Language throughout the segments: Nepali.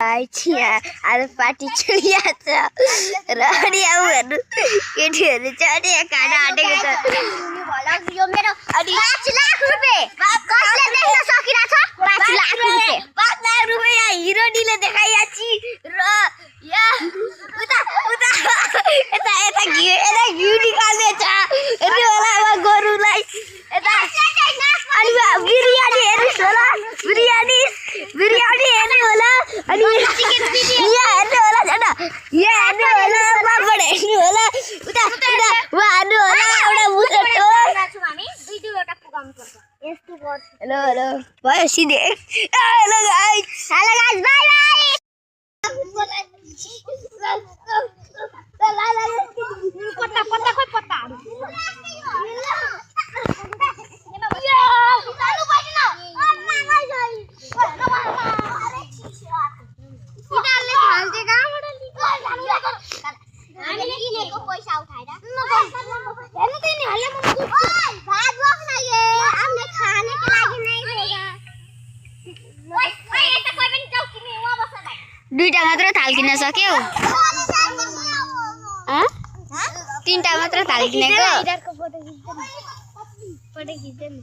छिया आज पार्टी चलिरहेछ र अनि अब हेर्नु केटीहरू चाहिँ अनि खाना आँटेको छ यो मेरो अनि 5 लाख रुपैयाँ कसले देख्न सकिरहेछ 5 लाख रुपैयाँ 5 लाख रुपैयाँ हिरोनीले देखाइयाछि र यहाँ उता उता यता यता घिउ निकाल्दैछ हेर्नु होला अब गोरुलाई यता अनि बिरयानी हेर्नुस् होला बिरयानी हेर्नु होला अनि यहाँ हेर्नु होला जान यहाँ हेर्नु होला पापड हेर्नु होला उता उता वहाँ हेर्नु होला एउटा मुसटो हेलो हेलो भयो सिधे हेलो गाइस बाइ बाइ पत्ता खोइ पत्ताहरु पैसा उठाएर हेर्नु त नि हल्ला भात बोक्न ये आउने खाने के लागि नै रहेगा ओइ यता कोही पनि जाऊ किने वहाँ बस्न भाइ दुईटा मात्र थाल्किन सक्यौ तीनटा मात्र थाल्किनेको इधरको फोटो खिच्दैन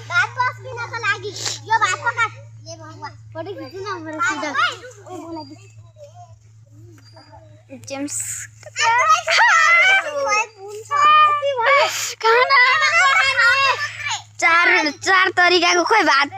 भात पस्किनको लागि यो भात पका ले भगवान फोटो खिच्नु न मेरो सिधा जेम्स चार तरिकाको खोइ भात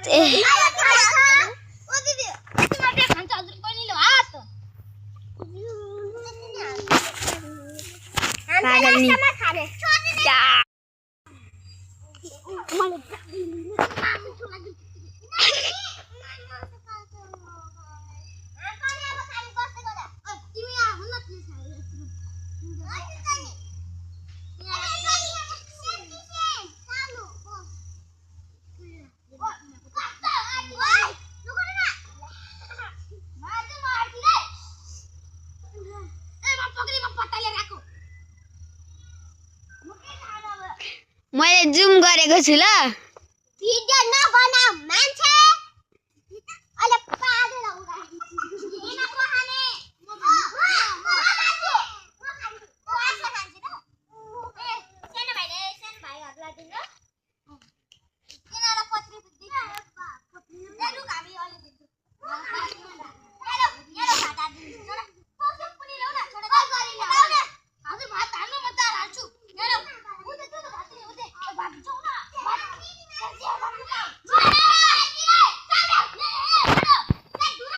मैले जुम गरेको छु ल भिडियो नबनाऊ मान्छे